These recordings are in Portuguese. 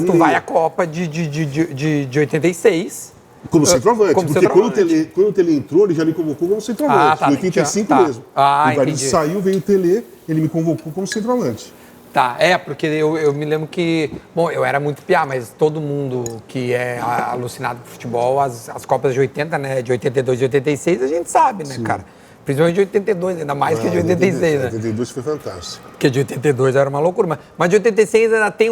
Mas tu vai à Copa de 86... Como centroavante, como porque centroavante. Quando o Tele entrou, ele já me convocou como centroavante. Em 85 mesmo. O Guarani saiu, veio o Tele, ele me convocou como centroavante. Tá, porque eu me lembro que... Bom, eu era muito piá, mas todo mundo que é alucinado por futebol, as Copas de 80, né? De 82 e 86, a gente sabe, né, cara? Principalmente de 82, ainda mais que de 86, né? 82 foi fantástico. Porque de 82 era uma loucura. Mas de 86 ainda tem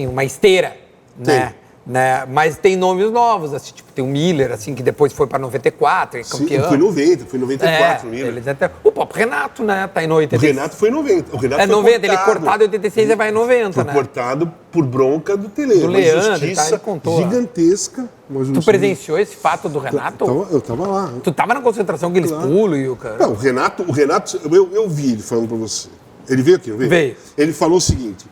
uma esteira, né? Mas tem nomes novos, assim, tipo, tem o Miller, assim, que depois foi para 94, é campeão. Sim, foi 94 o Miller. O próprio Renato, né, tá em 86. O Renato foi em 90. O Renato foi 90, ele cortado em 86 e vai em 90, foi né? Foi cortado por bronca do Tele. Do Leandro, ele contou. Gigantesca. Tu presenciou esse fato do Renato? Eu tava lá. Tu tava na concentração que eles pulam e o cara... Não, o Renato, eu vi ele falando pra você. Ele veio aqui, não veio? Veio. Ele falou o seguinte...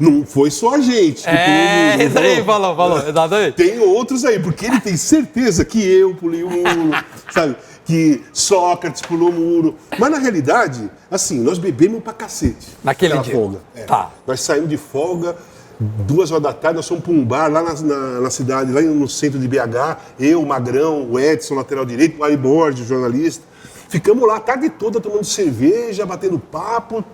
não foi só a gente. Isso aí, falou, exatamente. Tem outros aí, porque ele tem certeza que eu pulei o muro, sabe? Que Sócrates pulou o muro. Mas na realidade, assim, nós bebemos pra cacete. Naquele dia. Folga. Tá. Nós saímos de folga, 2 horas da tarde, nós fomos pra um bar lá na cidade, lá no centro de BH, eu, o Magrão, o Edson, lateral direito, o Ari Borges, jornalista. Ficamos lá a tarde toda tomando cerveja, batendo papo,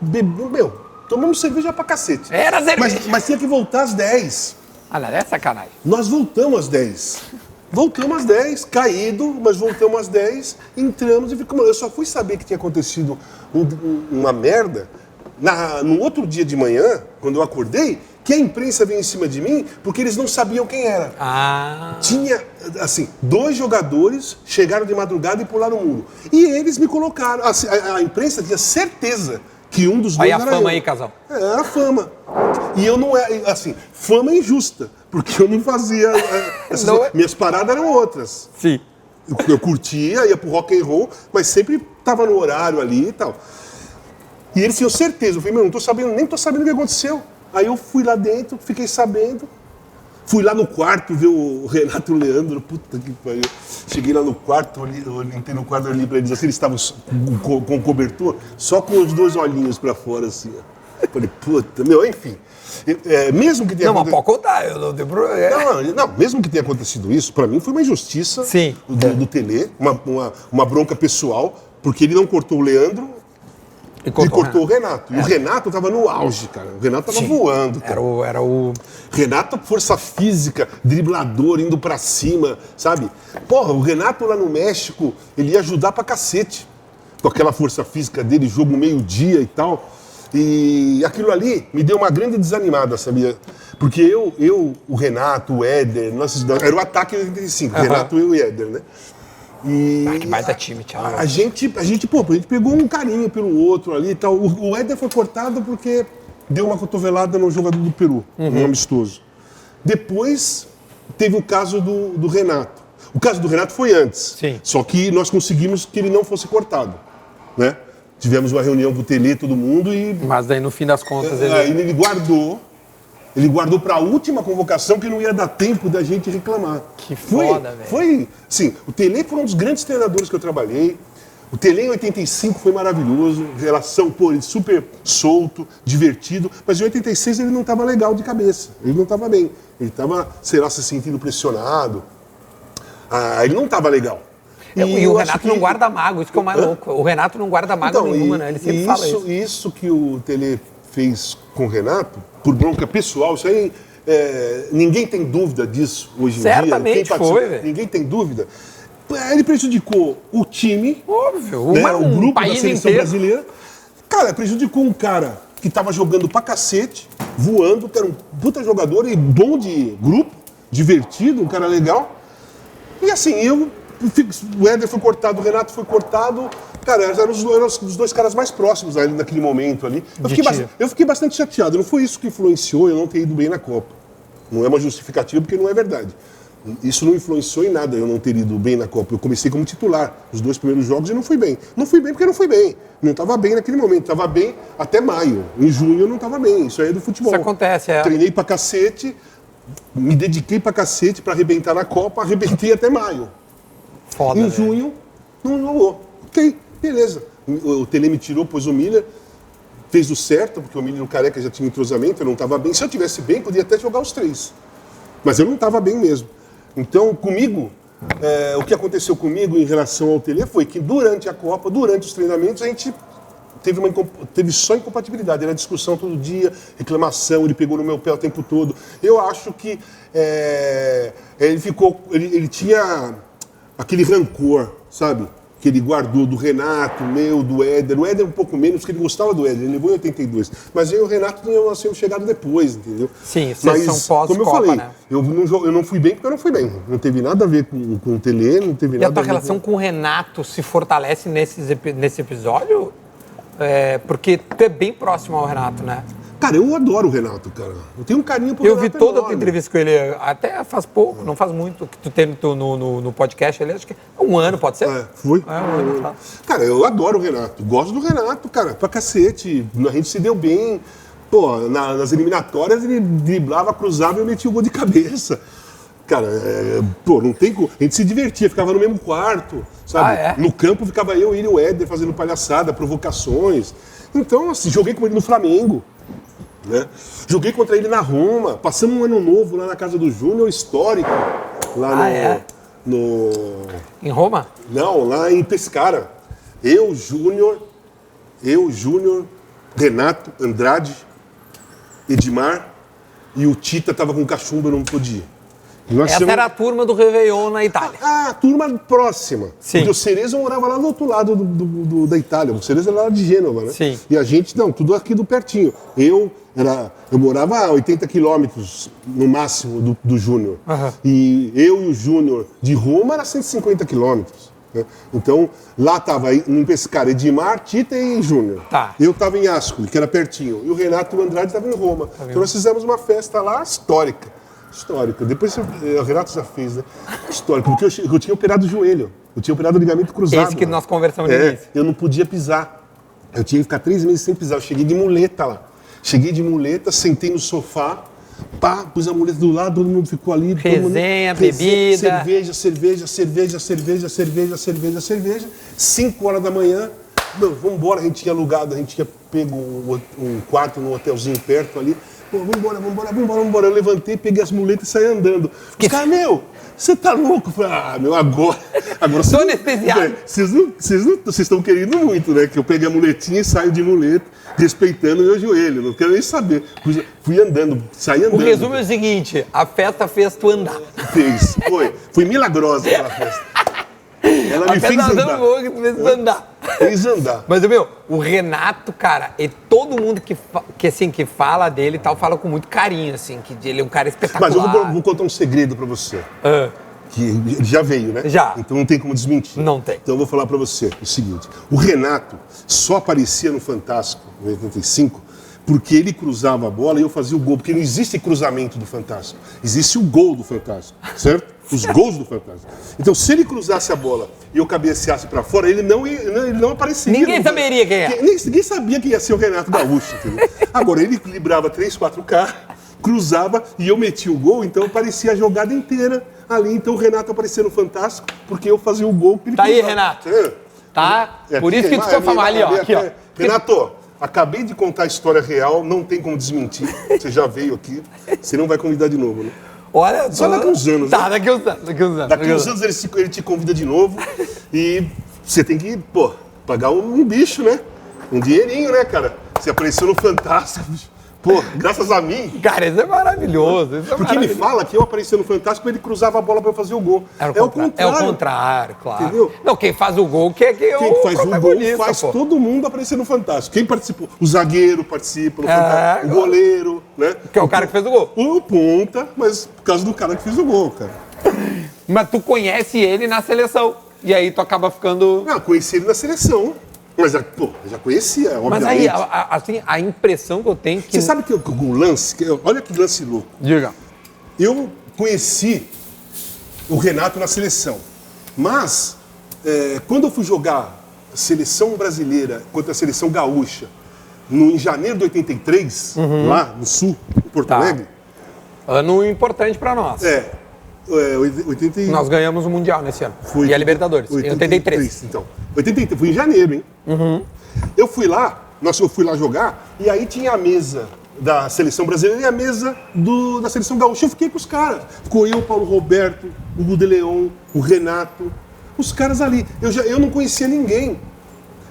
tomamos cerveja pra cacete. Era cerveja. Mas tinha que voltar às 10. Não é sacanagem. Nós voltamos às 10. Voltamos às 10, caído, mas voltamos às 10, entramos e ficamos. Eu só fui saber que tinha acontecido uma merda no outro dia de manhã, quando eu acordei, que a imprensa veio em cima de mim porque eles não sabiam quem era. Tinha, assim, 2 jogadores chegaram de madrugada e pularam o muro. E eles me colocaram. Assim, a imprensa tinha certeza que um dos dois era eu. Olha a fama aí, casal. Era a fama. E eu não era, assim, fama injusta, porque eu não fazia... Minhas paradas eram outras. Sim. Eu curtia, ia pro rock and roll, mas sempre tava no horário ali e tal. E eles tinham certeza. Eu falei, nem tô sabendo o que aconteceu. Aí eu fui lá dentro, fiquei sabendo. Fui lá no quarto ver o Renato e o Leandro. Puta que pariu. Cheguei lá no quarto, entrei no quarto ali pra eles, assim, eles estavam com cobertor, só com os 2 olhinhos pra fora, assim. Ó. Falei, puta, enfim. Mesmo que tenha mas pode contar, eu não tenho problema. Não, mesmo que tenha acontecido isso, pra mim foi uma injustiça do Tele, uma bronca pessoal, porque ele não cortou o Leandro. E cortou o Renato. E o Renato tava no auge, cara. O Renato tava voando. Cara. Era o... Renato, força física, driblador, indo pra cima, sabe? Porra, o Renato lá no México, ele ia ajudar pra cacete. Com aquela força física dele, jogo meio-dia e tal. E aquilo ali me deu uma grande desanimada, sabia? Porque o Renato, o Éder, era o ataque 85, Renato, eu e o Éder, né? Que baita time, Thiago. A gente pegou um carinho pelo outro ali e tal. O Éder foi cortado porque deu uma cotovelada no jogador do Peru, um amistoso. Depois teve o caso do Renato. O caso do Renato foi antes. Sim. Só que nós conseguimos que ele não fosse cortado, né? Tivemos uma reunião com o Tele, todo mundo e... Mas daí no fim das contas ele guardou. Ele guardou para a última convocação que não ia dar tempo da gente reclamar. Que foda, velho. Foi, sim, o Tele foi um dos grandes treinadores que eu trabalhei. O Tele em 85 foi maravilhoso, relação, ele super solto, divertido, mas em 86 ele não estava legal de cabeça, ele não estava bem. Ele estava, sei lá, se sentindo pressionado. Ele não estava legal. E o Renato não guarda mágoa, isso que é o mais louco. O Renato não guarda mágoa nenhuma, né? Ele sempre fala isso. Isso que o Tele fez com o Renato, por bronca pessoal, isso aí, ninguém tem dúvida disso hoje em dia. Certamente foi, velho. Ninguém tem dúvida. Ele prejudicou o time, óbvio, o grupo da seleção inteiro. brasileira. Cara, prejudicou um cara que tava jogando pra cacete, voando, que era um puta jogador e bom de grupo, divertido, um cara legal. E assim, o Éder foi cortado, o Renato foi cortado. Cara, eram os 2 caras mais próximos ali naquele momento ali. Eu fiquei bastante chateado. Não foi isso que influenciou eu não ter ido bem na Copa. Não é uma justificativa porque não é verdade. Isso não influenciou em nada eu não ter ido bem na Copa. Eu comecei como titular os 2 primeiros jogos e não fui bem. Não fui bem porque não fui bem. Não estava bem naquele momento. Estava bem até maio. Em junho eu não estava bem. Isso aí é do futebol. Isso acontece, Treinei pra cacete, me dediquei pra cacete pra arrebentar na Copa, arrebentei até maio. Foda, em junho, não rolou. Ok, beleza. O Tele me tirou, pôs o Miller. fez o certo, porque o menino Careca já tinha entrosamento, eu não estava bem. Se eu estivesse bem, podia até jogar os 3. Mas eu não estava bem mesmo. Então, comigo, o que aconteceu comigo em relação ao Tele foi que durante a Copa, durante os treinamentos, a gente teve só incompatibilidade. Era discussão todo dia, reclamação, ele pegou no meu pé o tempo todo. Eu acho que ele tinha aquele rancor, sabe? Que ele guardou do Renato, meu, do Éder. O Éder um pouco menos, porque ele gostava do Éder, ele levou em 82. Mas eu e o Renato tinham chegado depois, entendeu? Sim, vocês são pós-Copa, como eu falei, né? eu não fui bem porque eu não fui bem. Não teve nada a ver com o Tele, não teve nada a ver. E a tua relação com o Renato se fortalece nesse episódio? Porque tu é bem próximo ao Renato, né? Cara, eu adoro o Renato, cara. Eu tenho um carinho pro Renato. Eu vi toda a tua enorme. entrevista com ele, até faz pouco, não faz muito, que tu teve no podcast ali, acho que é 1 ano, pode ser? Foi. Um ano, tá. Cara, eu adoro o Renato. Gosto do Renato, cara, pra cacete. A gente se deu bem. Pô, nas eliminatórias ele driblava, cruzava e eu metia o gol de cabeça. Cara, não tem como. A gente se divertia, ficava no mesmo quarto, sabe? No campo ficava eu, ele e o Éder fazendo palhaçada, provocações. Então, assim, joguei com ele no Flamengo. Né? Joguei contra ele na Roma, passamos um ano novo lá na casa do Júnior, histórico, lá em Roma? Não, lá em Pescara. Eu, Júnior, Renato, Andrade, Edmar e o Tita tava com cachumba, eu não podia ir. Essa era a turma do Réveillon na Itália. A turma próxima. Sim. Porque o Cerezo morava lá do outro lado da Itália. O Cerezo era lá de Gênova, né? Sim. E a gente, não, tudo aqui do pertinho. Eu morava a 80 quilômetros no máximo do Júnior. Uhum. E eu e o Júnior de Roma era 150 quilômetros. Né? Então, lá estava em Pescara, Edmar, Tita e Júnior. Tá. Eu estava em Ascoli, que era pertinho. E o Renato e o Andrade estavam em Roma. Então nós fizemos uma festa lá histórica. Depois o Renato já fez, né? Histórica, porque eu tinha operado o joelho. Eu tinha operado o ligamento cruzado. Esse que nós conversamos no início. Eu não podia pisar. Eu tinha que ficar 3 meses sem pisar. Eu cheguei de muleta lá. Cheguei de muleta, sentei no sofá, pus a muleta do lado, todo mundo ficou ali. Resenha, bebida. Cerveja. 5 horas da manhã, vamos embora. A gente tinha alugado, a gente tinha pego um quarto num hotelzinho perto ali. Pô, vambora. Eu levantei, peguei as muletas e saí andando. Os caras, você tá louco? Eu falei, agora Tô anestesiado. Vocês estão querendo muito, né? Que eu peguei a muletinha e saio de muleta, respeitando o meu joelho. Não quero nem saber. Fui andando, saí andando. O resumo é o seguinte, a festa fez tu andar. Fez, foi milagrosa aquela festa. Ela me fez andar. Fez andar. Mas, o Renato, cara, e todo mundo que fala dele e tal, fala com muito carinho, assim, que ele é um cara espetacular. Mas eu vou contar um segredo pra você. Que ele já veio, né? Já. Então não tem como desmentir. Não tem. Então eu vou falar pra você o seguinte. O Renato só aparecia no Fantástico, em 85, porque ele cruzava a bola e eu fazia o gol. Porque não existe cruzamento do Fantástico. Existe o gol do Fantástico, certo? Os gols do Fantástico. Então, se ele cruzasse a bola e eu cabeceasse pra fora, ele não apareceria. Ninguém saberia quem é. Ninguém sabia quem ia ser o Renato Gaúcho, entendeu? Agora, ele equilibrava 3, 4 caras, cruzava e eu metia o gol, então aparecia a jogada inteira ali. Então, o Renato aparecia no Fantástico porque eu fazia o gol que ele cruzava. Aí, Renato. Tá? Por isso que tu ficou famoso ali, ó. Aqui, ó. Renato, acabei de contar a história real, não tem como desmentir. Você já veio aqui, você não vai convidar de novo, né? Olha, só daqui uns anos, né? Daqui uns anos ele te convida de novo e você tem que, pagar um bicho, né? Um dinheirinho, né, cara? Você apareceu no Fantástico, graças a mim. Cara, isso é maravilhoso. Porque ele fala que eu apareci no Fantástico e ele cruzava a bola pra eu fazer o gol. É o contrário, claro. Entendeu? Não, quem faz o gol quem faz o gol faz todo mundo aparecer no Fantástico. Quem participou? O zagueiro participa no Fantástico, o goleiro, né? Que é o cara que fez o gol. O ponta, mas por causa do cara que fez o gol, cara. Mas tu conhece ele na seleção. E aí tu acaba ficando... Não, conheci ele na seleção. Mas, eu já conhecia, obviamente. Mas aí, assim, a impressão que eu tenho que... Você sabe que o lance... Olha que lance louco. Diga. Eu conheci o Renato na seleção. Mas, quando eu fui jogar a seleção brasileira contra a seleção gaúcha, em janeiro de 83, lá no Sul, em Porto Alegre... Ano importante pra nós. 80... Nós ganhamos o Mundial nesse ano. E a Libertadores, em 83. Então, 83, fui em janeiro, hein? Eu fui lá, Nossa, eu fui lá jogar e aí tinha a mesa da seleção brasileira e a mesa da seleção gaúcha. Eu fiquei com os caras. Ficou eu, Paulo Roberto, o Hugo de Leon, o Renato, os caras ali. Eu não conhecia ninguém.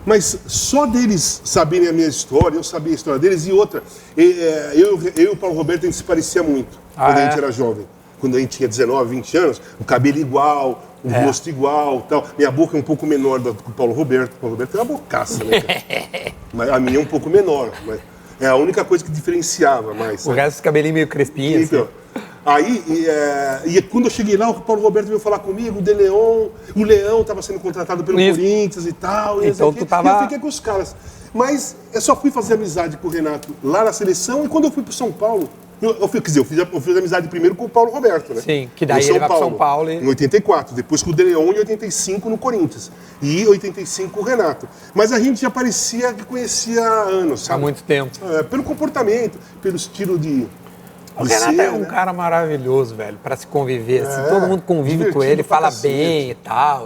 Mas só deles saberem a minha história, eu sabia a história deles. E outra, eu e o Paulo Roberto, a gente se parecia muito quando a gente era jovem. Quando a gente tinha 19, 20 anos, o cabelo igual, o rosto igual, tal. Minha boca é um pouco menor do que o Paulo Roberto. O Paulo Roberto tem uma bocaça, né, cara? Mas a minha é um pouco menor. Mas é a única coisa que diferenciava mais. O resto dos cabelinhos meio crespinhos. Então, aí, e quando eu cheguei lá, o Paulo Roberto veio falar comigo, o Leão estava sendo contratado pelo Corinthians e tal. Então tu tava... E eu fiquei com os caras. Mas eu só fui fazer amizade com o Renato lá na seleção, e quando eu fui para São Paulo, eu fiz amizade primeiro com o Paulo Roberto, né? Sim, que daí ele vai para São Paulo. Em 84, depois com o De Leon em 85 no Corinthians. E em 85 o Renato. Mas a gente já parecia que conhecia há anos, sabe? Há muito tempo. Pelo comportamento, pelo estilo de... O Renato é um cara maravilhoso, velho, para se conviver. Assim, todo mundo convive com ele, fala bem e tal.